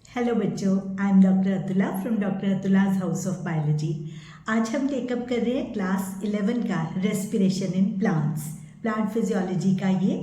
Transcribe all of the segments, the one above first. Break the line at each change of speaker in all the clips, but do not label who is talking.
Hello बच्चों, I am doctor Atula from doctor Atula's house of biology. आज हम टेकअप कर रहे हैं क्लास 11 का respiration in plants. Plant physiology का ये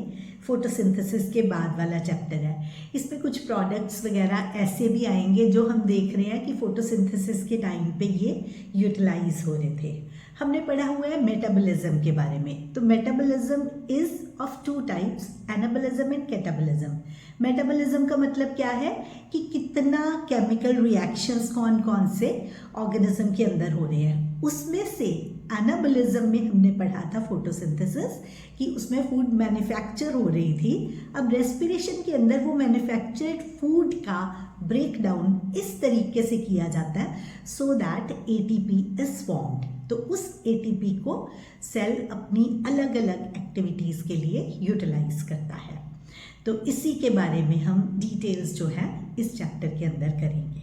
फोटोसिंथेसिस के बाद वाला चैप्टर है। इसमें कुछ प्रोडक्ट्स वगैरह ऐसे भी आएंगे जो हम देख रहे हैं कि फोटोसिंथेसिस के टाइम पे ये यूटिलाइज हो रहे थे। हमने पढ़ा हुआ है मेटाबॉलिज्म के बारे में। तो metabolism is of two types, anabolism and catabolism. Metabolism का मतलब क्या है कि कितना केमिकल रिएक्शंस कौन कौन से ऑर्गेनिज्म के अंदर हो रहे हैं। उसमें से एनाबॉलिज्म में हमने पढ़ा था फोटोसिंथेसिस कि उसमें फूड मैन्युफैक्चर हो रही थी। अब रेस्पिरेशन के अंदर वो मैन्युफैक्चर्ड फूड का ब्रेक डाउन इस तरीके से किया जाता है so that ATP is formed. तो उस एटीपी को सेल अपनी अलग अलग एक्टिविटीज़ के लिए यूटिलाइज करता है। तो इसी के बारे में हम डिटेल्स जो है इस चैप्टर के अंदर करेंगे।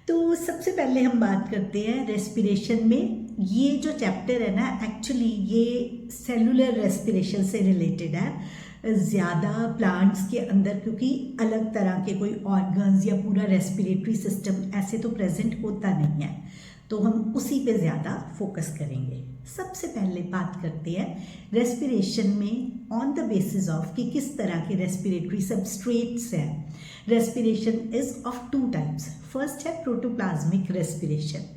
तो सबसे पहले हम बात करते हैं रेस्पिरेशन में। ये जो चैप्टर है ना, एक्चुअली ये सेलुलर रेस्पिरेशन से रिलेटेड है ज़्यादा प्लांट्स के अंदर, क्योंकि अलग तरह के कोई ऑर्गन्स या पूरा रेस्पिरेटरी सिस्टम ऐसे तो प्रेजेंट होता नहीं है, तो हम उसी पे ज़्यादा फोकस करेंगे। सबसे पहले बात करते हैं रेस्पिरेशन में ऑन द बेसिस ऑफ कि किस तरह के रेस्पिरेटरी सबस्ट्रेट्स हैं। Respiration is of two types. First है प्रोटोप्लाज्मिक रेस्पिरेशन।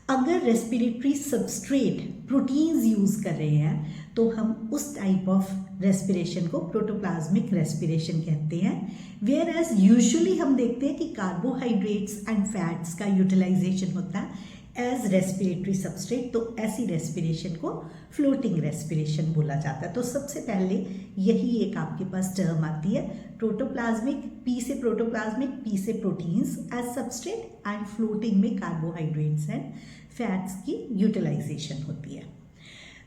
अगर रेस्पिरेटरी सबस्ट्रेट प्रोटीन्स यूज़ कर रहे हैं तो हम उस टाइप ऑफ रेस्पिरेशन को प्रोटोप्लाज्मिक रेस्पिरेशन कहते हैं। वेयर एज यूजुअली हम देखते हैं कि कार्बोहाइड्रेट्स एंड फैट्स का यूटिलाइजेशन होता है एज रेस्पिरेटरी सबस्ट्रेट। तो ऐसी रेस्पिरेशन को फ्लोटिंग रेस्पिरेशन बोला जाता है। तो सबसे पहले यही एक आपके पास टर्म आती है प्रोटोप्लाज्मिक, पी से प्रोटोप्लाज्मिक, पी से proteins as substrate, and floating में कार्बोहाइड्रेट्स एंड फैट्स की यूटिलाइजेशन होती है।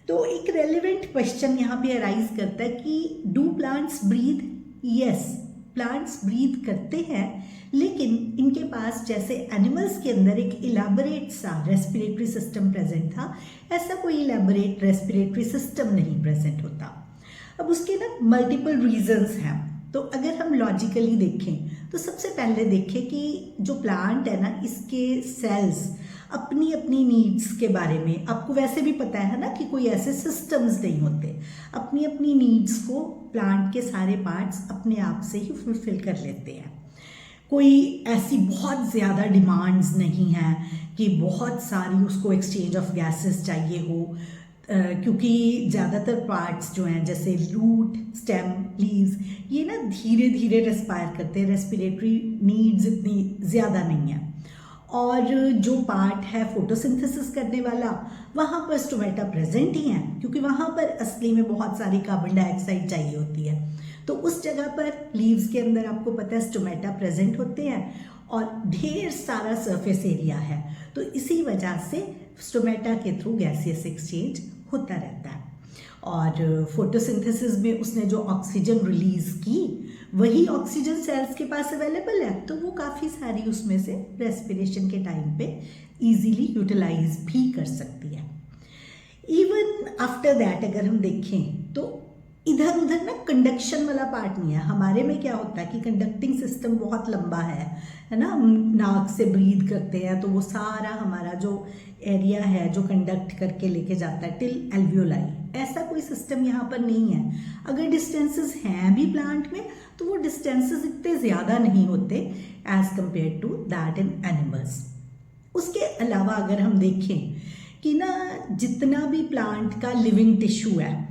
तो एक रेलिवेंट क्वेश्चन यहाँ पे अराइज करता है कि do plants breathe? Yes, plants breathe करते हैं, लेकिन इनके पास जैसे एनिमल्स के अंदर एक इलेबोरेट सा रेस्पिरेटरी सिस्टम प्रेजेंट था, ऐसा कोई इलेबोरेट रेस्पिरेटरी सिस्टम नहीं प्रेजेंट होता। अब उसके ना मल्टीपल रीजंस हैं। तो अगर हम लॉजिकली देखें तो सबसे पहले देखें कि जो प्लांट है ना, इसके सेल्स अपनी अपनी नीड्स के बारे में, आपको वैसे भी पता है ना कि कोई ऐसे सिस्टम्स नहीं होते। अपनी अपनी नीड्स को प्लांट के सारे पार्ट्स अपने आप से ही फुलफिल कर लेते हैं। कोई ऐसी बहुत ज़्यादा डिमांड्स नहीं है कि बहुत सारी उसको एक्सचेंज ऑफ गैसेस चाहिए हो, क्योंकि ज़्यादातर पार्ट्स जो हैं जैसे रूट, स्टेम, लीव्स, ये ना धीरे धीरे रेस्पायर करते हैं। रेस्पिरेटरी नीड्स इतनी ज़्यादा नहीं है। और जो पार्ट है फोटोसिंथेसिस करने वाला, वहाँ पर स्टोमेटा प्रेजेंट ही हैं, क्योंकि वहाँ पर असली में बहुत सारी कार्बन डाइऑक्साइड चाहिए होती है। तो उस जगह पर लीव्स के अंदर आपको पता है स्टोमेटा प्रेजेंट होते हैं और ढेर सारा सरफेस एरिया है। तो इसी वजह से स्टोमेटा के थ्रू गैसियस एक्सचेंज होता रहता है। और फोटोसिंथेसिस में उसने जो ऑक्सीजन रिलीज की, वही ऑक्सीजन सेल्स के पास अवेलेबल है, तो वो काफ़ी सारी उसमें से रेस्पिरेशन के टाइम पे इजीली यूटिलाइज भी कर सकती है। इवन आफ्टर दैट अगर हम देखें तो इधर उधर ना कंडक्शन वाला पार्ट नहीं है। हमारे में क्या होता है कि कंडक्टिंग सिस्टम बहुत लंबा है ना। हम नाक से ब्रीथ करते हैं तो वो सारा हमारा जो एरिया है जो कंडक्ट करके लेके जाता है टिल एल्वियोलाई। ऐसा कोई सिस्टम यहाँ पर नहीं है। अगर डिस्टेंसेस हैं भी प्लांट में तो वो डिस्टेंसेस इतने ज़्यादा नहीं होते as compare to that in animals. उसके अलावा अगर हम देखें कि ना जितना भी प्लांट का लिविंग टिश्यू है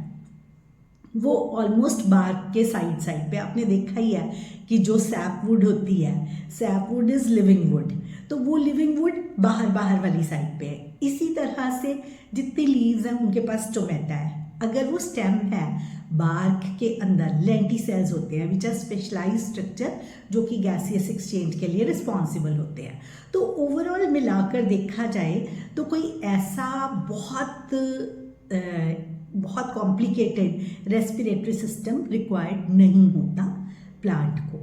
वो ऑलमोस्ट बार्क के साइड पे, आपने देखा ही है कि जो सैप वुड होती है, SAP would is living would, तो वो लिविंग वुड बाहर वाली साइड पे है। इसी तरह से जितनी लीव्स हैं उनके पास स्टोमेटा है। अगर वो स्टेम है, बार्क के अंदर लेंटिसेल्स होते हैं विच आर स्पेशलाइज्ड स्ट्रक्चर जो कि गैसियस एक्सचेंज के लिए रिस्पॉन्सिबल होते हैं। तो ओवरऑल मिलाकर देखा जाए तो कोई ऐसा बहुत कॉम्प्लिकेटेड रेस्पिरेटरी सिस्टम रिक्वायर्ड नहीं होता प्लांट को।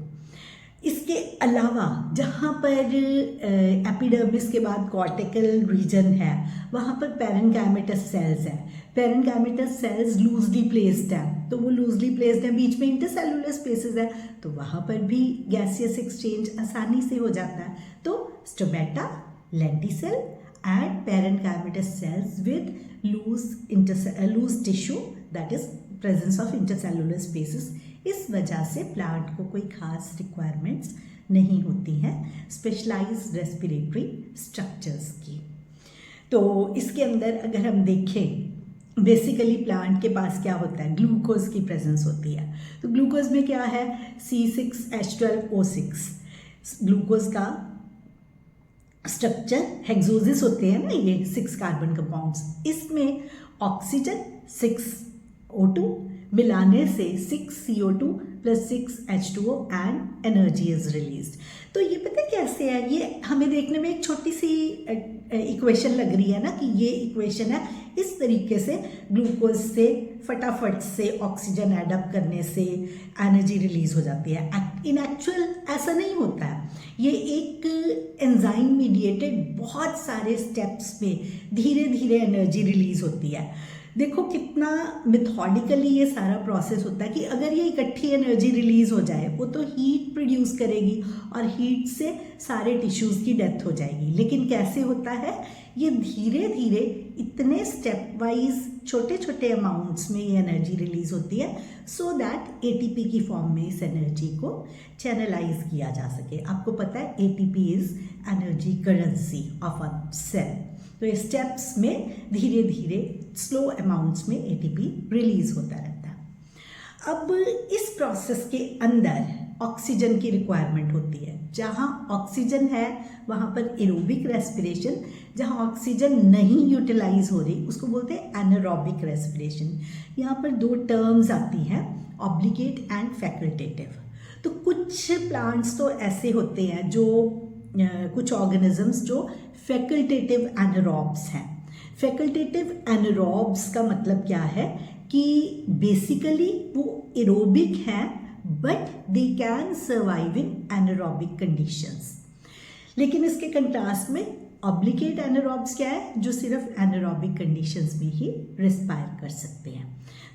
इसके अलावा जहाँ पर एपिडर्मिस के बाद कॉर्टिकल रीजन है, वहाँ पर पेरेन्काइमेटस सेल्स हैं। पेरेन्काइमेटस सेल्स लूजली प्लेस्ड हैं तो वो लूजली प्लेस्ड है, बीच में इंटरसेलुलर स्पेसेस है, तो वहाँ पर भी गैसियस एक्सचेंज आसानी से हो जाता है। तो stomata, lenticel and parenchymatous cells with loose tissue, that is presence of intercellular spaces. इस वजह से प्लांट को कोई खास रिक्वायरमेंट्स नहीं होती हैं स्पेशलाइज्ड रेस्पिरेटरी स्ट्रक्चर्स की। तो इसके अंदर अगर हम देखें बेसिकली प्लांट के पास क्या होता है, ग्लूकोज की प्रेजेंस होती है। तो ग्लूकोज में क्या है, C6H12O6 ग्लूकोज का स्ट्रक्चर, हेक्सोसिस होते हैं ना ये 6 कार्बन कंपाउंड्स, इसमें ऑक्सीजन 6O2 मिलाने से 6CO2 plus 6H2O and energy is released. तो ये पता है कैसे है, ये हमें देखने में एक छोटी सी इक्वेशन लग रही है ना कि ये इक्वेशन है, इस तरीके से ग्लूकोज से फटाफट से ऑक्सीजन एडअप करने से एनर्जी रिलीज हो जाती है। इन एक्चुअल ऐसा नहीं होता है, ये एक एंजाइम मीडिएटेड बहुत सारे स्टेप्स में धीरे धीरे एनर्जी रिलीज होती है। देखो कितना मेथोडिकली ये सारा प्रोसेस होता है कि अगर ये इकट्ठी एनर्जी रिलीज हो जाए वो तो हीट प्रोड्यूस करेगी और हीट से सारे टिश्यूज़ की डेथ हो जाएगी। लेकिन कैसे होता है, ये धीरे धीरे इतने स्टेप वाइज छोटे छोटे अमाउंट्स में ये एनर्जी रिलीज होती है सो दैट एटीपी की फॉर्म में इस एनर्जी को चैनलाइज किया जा सके। आपको पता है ATP is energy currency of a cell. तो ये स्टेप्स में धीरे धीरे स्लो अमाउंट्स में एटीपी रिलीज होता रहता है। अब इस प्रोसेस के अंदर ऑक्सीजन की रिक्वायरमेंट होती है। जहाँ ऑक्सीजन है वहाँ पर एरोबिक रेस्पिरेशन, जहाँ ऑक्सीजन नहीं यूटिलाइज हो रही उसको बोलते हैं एनारोबिक रेस्पिरेशन। यहाँ पर 2 टर्म्स आती हैं, ऑब्लिगेट एंड फैकल्टेटिव। तो कुछ प्लांट्स तो ऐसे होते हैं जो कुछ ऑर्गेनिजम्स जो फैकल्टेटिव एनारोब्स हैं। फैकल्टेटिव एनारोब्स का मतलब क्या है कि बेसिकली वो एरोबिक हैं but they can survive in anaerobic conditions. लेकिन इसके कंट्रास्ट में ऑब्लिगेट एनारोब्स क्या है, जो सिर्फ एनारोबिक कंडीशंस में ही रिस्पायर कर सकते हैं।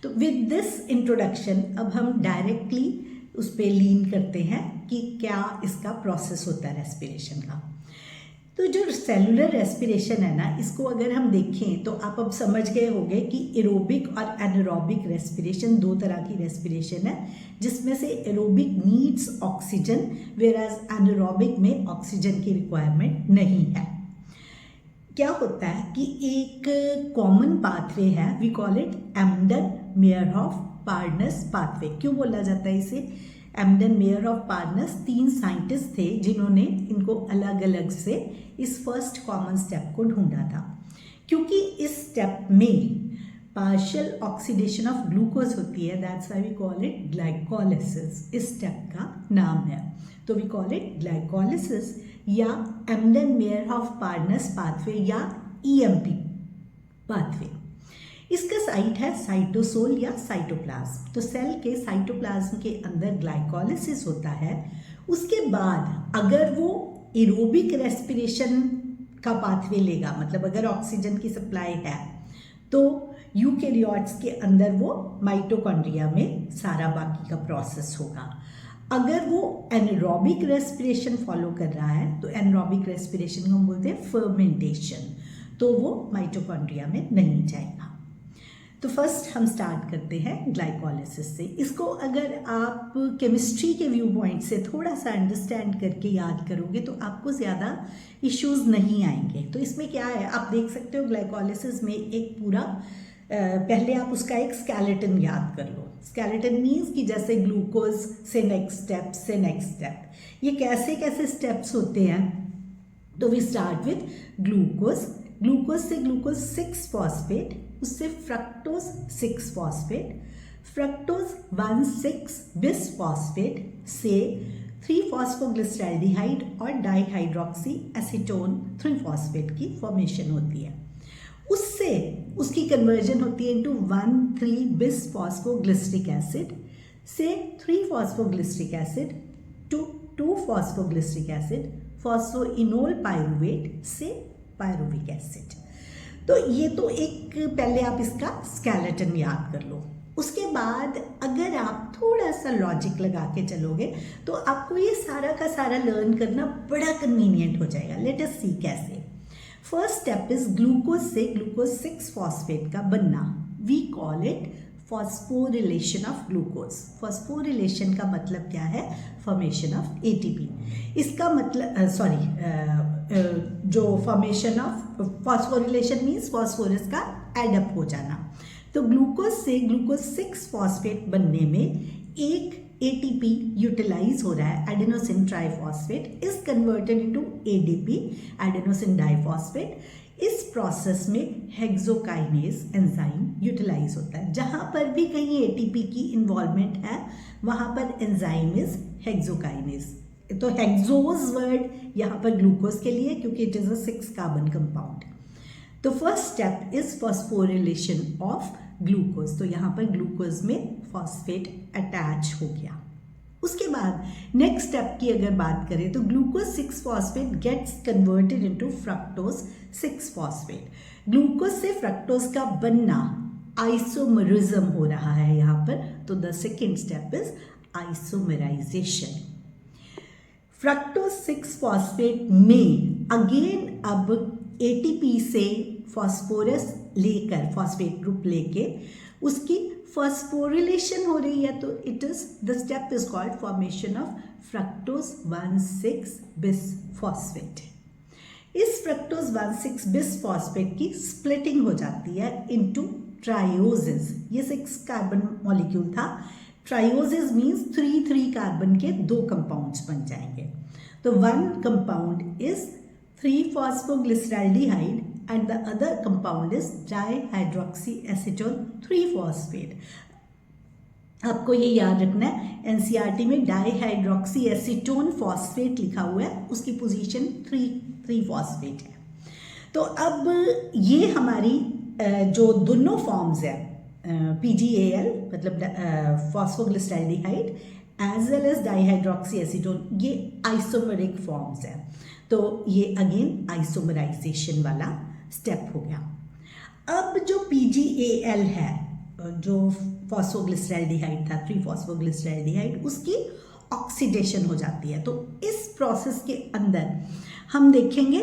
तो विद दिस इंट्रोडक्शन अब हम डायरेक्टली उस पर लीन करते हैं कि क्या इसका प्रोसेस होता है रेस्पिरेशन का। तो जो सेलुलर रेस्पिरेशन है ना, इसको अगर हम देखें तो आप अब समझ गए होंगे कि एरोबिक और एनारोबिक रेस्पिरेशन 2 तरह की रेस्पिरेशन है, जिसमें से aerobic needs oxygen whereas anaerobic में ऑक्सीजन की रिक्वायरमेंट नहीं है। क्या होता है कि एक कॉमन पाथवे है, we call it Embden Meyerhof partners pathway. क्यों बोला जाता है इसे एम्डन-मेयरहोफ पार्टनर्स? 3 साइंटिस्ट थे जिन्होंने इनको अलग अलग से इस फर्स्ट कॉमन स्टेप को ढूंढा था, क्योंकि इस स्टेप में पार्शियल ऑक्सीडेशन ऑफ ग्लूकोज होती है, that's why we call it glycolysis. इस स्टेप का नाम है, तो वी कॉल इट ग्लाइकोलिसिस या एम्डन-मेयरहोफ पार्टनर्स पाथवे या EMP पाथवे। इसका साइट है साइटोसोल या साइटोप्लाज्म। तो सेल के साइटोप्लाज्म के अंदर ग्लाइकोलिसिस होता है। उसके बाद अगर वो एरोबिक रेस्पिरेशन का पाथवे लेगा, मतलब अगर ऑक्सीजन की सप्लाई है, तो यूकेरियोट्स के अंदर वो माइटोकॉन्ड्रिया में सारा बाकी का प्रोसेस होगा। अगर वो एनारोबिक रेस्पिरेशन फॉलो कर रहा है तो एनारोबिक रेस्पिरेशन को हम बोलते हैं फर्मेंटेशन, तो वो माइटोकॉन्ड्रिया में नहीं जाएगा। तो फर्स्ट हम स्टार्ट करते हैं ग्लाइकोलिसिस से। इसको अगर आप केमिस्ट्री के व्यू पॉइंट से थोड़ा सा अंडरस्टैंड करके याद करोगे तो आपको ज़्यादा इश्यूज नहीं आएंगे। तो इसमें क्या है, आप देख सकते हो ग्लाइकोलिसिस में एक पूरा पहले आप उसका एक स्केलेटन याद कर लो। स्केलेटन मीन्स कि जैसे ग्लूकोज से नेक्स्ट स्टेप से नेक्स्ट स्टेप, ये कैसे कैसे स्टेप्स होते हैं। तो we start with glucose. Glucose से ग्लूकोज 6 फॉस्फेट, उससे fructose 6 phosphate, fructose 1,6 bis phosphate से 3 फॉस्फोग्लिसरैल्डिहाइड और डाइहाइड्रोक्सी एसीटोन 3 फॉस्फेट की फॉर्मेशन होती है। उससे उसकी कन्वर्जन होती है इनटू 1,3 बिस फॉस्फोग्लिसरिक एसिड से 3 phosphoglyceric acid to 2 phosphoglyceric acid, phosphoenol pyruvate से पायरुविक एसिड। तो ये तो एक पहले आप इसका स्केलेटन याद कर लो। उसके बाद अगर आप थोड़ा सा लॉजिक लगा के चलोगे तो आपको ये सारा का सारा लर्न करना बड़ा कन्वीनियंट हो जाएगा। लेट अस सी कैसे। फर्स्ट स्टेप इज ग्लूकोज से ग्लूकोज 6 फॉस्फेट का बनना। We call it phosphorylation of glucose. Phosphorylation का मतलब क्या है? Formation of ATP. इसका मतलब जो formation of phosphorylation means phosphorus का एडअप हो जाना। तो ग्लूकोज से ग्लूकोज 6 फॉस्फेट बनने में एक एटीपी यूटिलाइज हो रहा है, adenosine triphosphate is converted into ADP, adenosine diphosphate. इस प्रोसेस में हेक्सोकाइनेज एंजाइम यूटिलाइज होता है। जहां पर भी कहीं एटीपी की इन्वॉल्वमेंट है वहां पर एंजाइम इज हेक्सोकाइनेज। तो हेक्सोज वर्ड यहाँ पर ग्लूकोज के लिए, क्योंकि it is a 6 carbon compound. तो first step is phosphorylation of glucose. तो यहाँ पर ग्लूकोज में फॉस्फेट अटैच हो गया। उसके बाद नेक्स्ट स्टेप की अगर बात करें तो glucose 6 phosphate gets converted into fructose 6 phosphate. Glucose से फ्रक्टोज का बनना, आइसोमरिज्म हो रहा है यहाँ पर। तो the second step is isomerisation. Fructose 6 phosphate में अगेन अब एटीपी से फॉस्फोरस लेकर, फॉस्फेट ग्रुप लेके उसकी फॉस्फोरिलेशन हो रही है। तो it is the step is called formation of fructose 1,6 bis phosphate. इस फ्रक्टोज 1,6 बिस फॉस्फेट की स्प्लिटिंग हो जाती है इनटू ट्रायोजेस। ये 6 कार्बन मॉलिक्यूल था। ट्रायोजेस मीन्स 3 कार्बन के 2 कंपाउंड्स बन जाएंगे। तो one compound is 3-phosphoglyceraldehyde and the other compound is dihydroxyacetone 3-phosphate। आपको ये याद रखना है, एनसीईआरटी में डाईहाइड्रोक्सी एसीटोन फॉस्फेट लिखा हुआ है, उसकी पोजीशन 3 फॉस्फेट है। तो अब ये हमारी जो दोनों फॉर्म्स है PGAL मतलब phosphoglyceraldehyde as well as dihydroxy acetone, ये आइसोमेरिक फॉर्म्स है। तो ये अगेन आइसोमराइजेशन वाला स्टेप हो गया। अब जो PGAL है, जो फॉस्फोग्लिसराल्डिहाइड था 3-phosphoglyceraldehyde, उसकी ऑक्सीडेशन हो जाती है। तो इस प्रोसेस के अंदर हम देखेंगे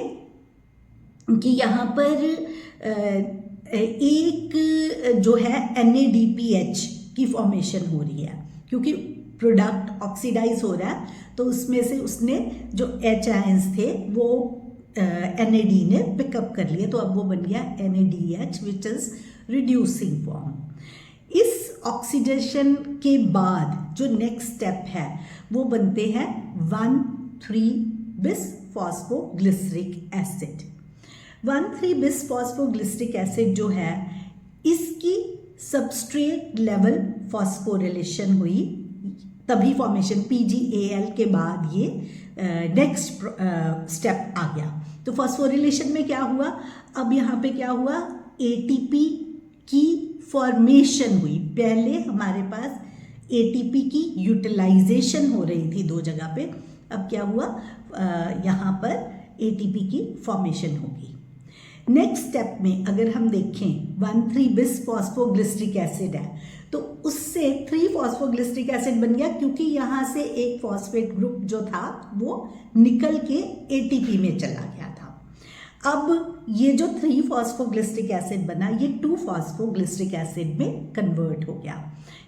कि यहाँ पर एक जो है NADPH की फॉर्मेशन हो रही है, क्योंकि प्रोडक्ट ऑक्सीडाइज हो रहा है। तो उसमें से उसने जो H आयंस थे वो NAD ने पिकअप कर लिए, तो अब वो बन गया NADH which is reducing form. इस ऑक्सीडेशन के बाद जो नेक्स्ट स्टेप है वो बनते हैं 1,3 बिस फॉस्फोग्लिसरिक एसिड। 1,3 बिस फॉस्फोग्लिसरिक एसिड जो है इसकी सबस्ट्रेट लेवल फॉस्फोरिलेशन हुई, तभी फॉर्मेशन PGAL के बाद ये नेक्स्ट स्टेप आ गया। तो फॉस्फोरिलेशन में क्या हुआ? अब यहाँ पे क्या हुआ? ATP की फॉर्मेशन हुई। पहले हमारे पास ATP की यूटिलाइजेशन हो रही थी 2 जगह पे, अब क्या हुआ? यहाँ पर ATP की फॉर्मेशन होगी। नेक्स्ट स्टेप में अगर हम देखें 1,3 बिस फॉस्फोग्लिसरिक एसिड है, तो उससे 3-phosphoglyceric एसिड बन गया, क्योंकि यहाँ से एक फॉस्फेट ग्रुप जो था वो निकल के ATP में चला गया था। अब ये जो 3-phosphoglyceric एसिड बना, ये 2-phosphoglyceric एसिड में कन्वर्ट हो गया।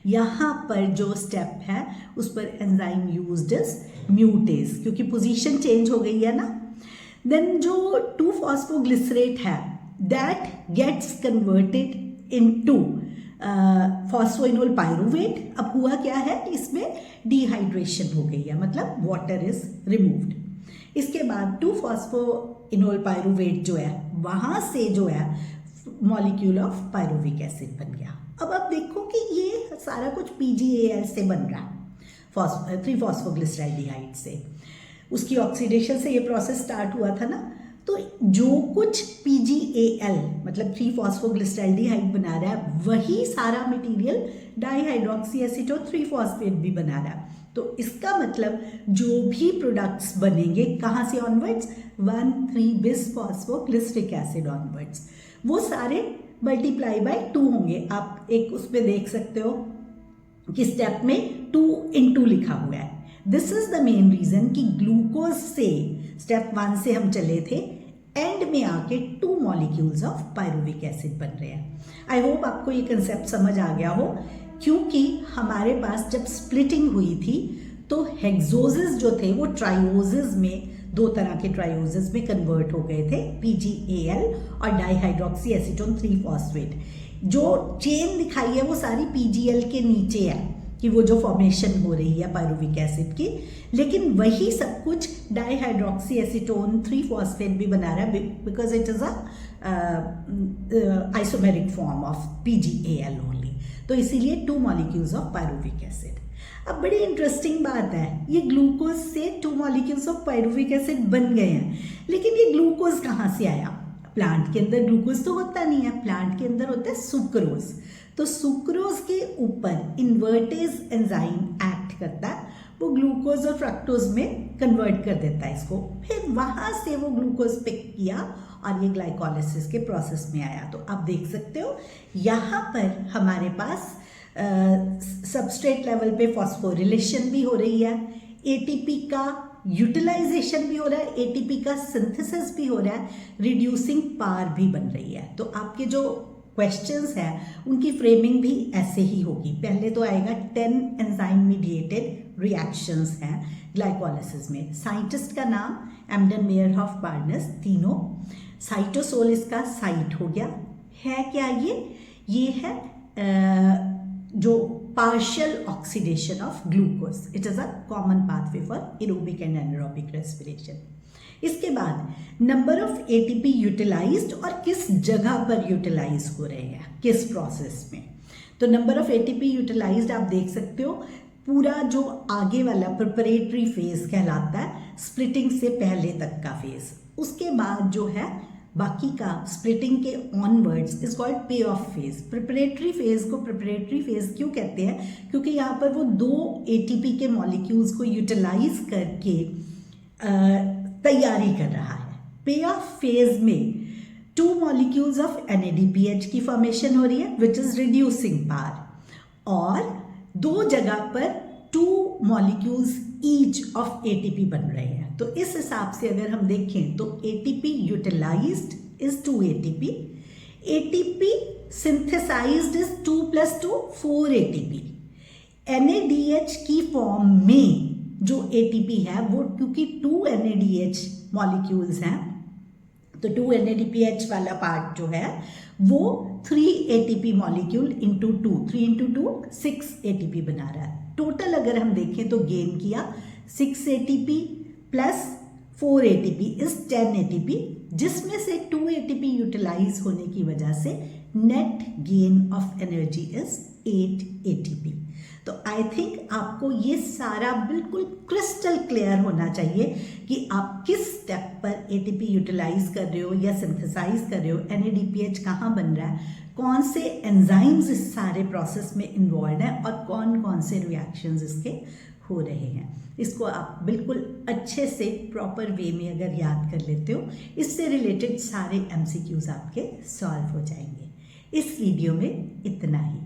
यहाँ पर जो स्टेप है उस पर एंजाइम यूज्ड इज म्यूटेज, क्योंकि पोजीशन चेंज हो गई है ना। देन जो 2-phosphoglycerate है that gets converted into phosphoenol pyruvate. अब हुआ क्या है? इसमें डिहाइड्रेशन हो गई है, मतलब वाटर इज रिमूव्ड। इसके बाद 2-phosphonol पायरुवेट जो है वहां से जो है मॉलिक्यूल ऑफ पायरुविक एसिड बन गया। अब आप देखो कि ये सारा कुछ PGAL से बन रहा है, 3-phosphoglyceraldehyde से। उसकी ऑक्सीडेशन से ये प्रोसेस स्टार्ट हुआ था ना। तो जो कुछ PGAL मतलब 3-phosphoglyceraldehyde बना रहा है, वही सारा मटेरियल डाईहाइड्रोक्सी एसीटोन 3-phosphate भी बना रहा है। तो इसका मतलब जो भी प्रोडक्ट्स बनेंगे कहाँ से ऑनवर्ड्स? 1,3 बिस फॉस्फोग्लिसरिक एसिड ऑनवर्ड्स, वो सारे मल्टीप्लाई बाय 2 होंगे। आप एक उस पर देख सकते हो कि स्टेप में 2 × लिखा हुआ है। This is the main reason कि ग्लूकोज से स्टेप 1 से हम चले थे, एंड में आके 2 मॉलिक्यूल्स ऑफ पायरुविक एसिड बन रहे हैं। आई होप आपको ये कंसेप्ट समझ आ गया हो, क्योंकि हमारे पास जब स्प्लिटिंग हुई थी तो हेक्सोजेस जो थे वो ट्राइओजेस में, 2 तरह के ट्राइओजेस में कन्वर्ट हो गए थे, PgAl और डाइहाइड्रोक्सी एसीटोन 3-फॉस्फेट। जो चेन दिखाई है वो सारी PgL के नीचे है कि वो जो फॉर्मेशन हो रही है पायरुविक एसिड की, लेकिन वही सब कुछ डाइहाइड्रोक्सी एसीटोन 3-फॉस्फेट भी बना रहा है, because it is isomeric form of PgAl only. तो इसीलिए 2 मॉलिक्यूल्स ऑफ पायरुविक एसिड। अब बड़ी इंटरेस्टिंग बात है, ये ग्लूकोज से 2 मॉलिक्यूल्स ऑफ पायरुविक एसिड बन गए हैं, लेकिन ये ग्लूकोज कहाँ से आया? प्लांट के अंदर ग्लूकोज तो होता नहीं है, प्लांट के अंदर होता है सुक्रोज। तो सुक्रोज के ऊपर इन्वर्टेज एंजाइम एक्ट करता है, वो ग्लूकोज और फ्रक्टोज में कन्वर्ट कर देता है इसको, फिर वहाँ से वो ग्लूकोज पिक किया और ये ग्लाइकोलाइसिस के प्रोसेस में आया। तो आप देख सकते हो यहाँ पर हमारे पास सबस्ट्रेट लेवल पे फॉस्फोरिलेशन भी हो रही है, एटीपी का यूटिलाइजेशन भी हो रहा है, एटीपी का सिंथेसिस भी हो रहा है, रिड्यूसिंग पावर भी बन रही है। तो आपके जो क्वेश्चंस हैं उनकी फ्रेमिंग भी ऐसे ही होगी। पहले तो आएगा 10 एंजाइम मीडिएटेड रिएक्शंस हैं ग्लाइकोलाइसिस में। साइंटिस्ट का नाम एम्डन मेयरहॉफ बार्नेस, तीनों। साइटोसोल इसका साइट हो गया। है क्या ये है जो partial oxidation of glucose. It is a common pathway for aerobic and anaerobic respiration. इसके बाद नंबर ऑफ ATP यूटिलाइज्ड और किस जगह पर यूटिलाइज हो रहे हैं, किस प्रोसेस में। तो नंबर ऑफ ATP यूटिलाइज्ड आप देख सकते हो, पूरा जो आगे वाला प्रिपरेटरी फेज कहलाता है, स्प्लिटिंग से पहले तक का फेज। उसके बाद जो है बाकी का स्प्लिटिंग के ऑनवर्ड्स इज कॉल्ड पे ऑफ फेज। प्रिपरेटरी फेज को प्रिपरेटरी फेज क्यों कहते हैं? क्योंकि यहाँ पर वो 2 ATP के मॉलिक्यूल्स को यूटिलाइज करके तैयारी कर रहा है। पे ऑफ फेज में 2 मॉलिक्यूल्स ऑफ NADPH की फॉर्मेशन हो रही है विच इज रिड्यूसिंग पावर, और 2 जगह पर 2 मॉलिक्यूल्स ईच ऑफ ATP बन रहे हैं। तो इस हिसाब से अगर हम देखें तो ATP utilised is 2 ATP, ATP synthesised is 2 + 2 4 ATP। NADH की फॉर्म में जो ATP है वो, क्योंकि 2 NADH मॉलिक्यूल्स हैं, तो 2 NADPH वाला पार्ट जो है वो 3 ATP मॉलिक्यूल इंटू 2, 3 × 2 6 ATP बना रहा है। टोटल अगर हम देखें तो गेन किया 6 ATP + 4 ATP इज 10 ATP, जिसमें से 2 ATP यूटिलाइज होने की वजह से net gain of energy is 8 ATP। तो आई थिंक आपको ये सारा बिल्कुल क्रिस्टल क्लियर होना चाहिए कि आप किस स्टेप पर ATP यूटिलाइज कर रहे हो या सिंथेसाइज कर रहे हो, NADPH कहाँ बन रहा है, कौन से एंजाइम्स इस सारे प्रोसेस में इन्वॉल्व हैं और कौन कौन से रिएक्शंस इसके हो रहे हैं। इसको आप बिल्कुल अच्छे से प्रॉपर वे में अगर याद कर लेते हो, इससे रिलेटेड सारे MCQs आपके सॉल्व हो जाएंगे। इस वीडियो में इतना ही।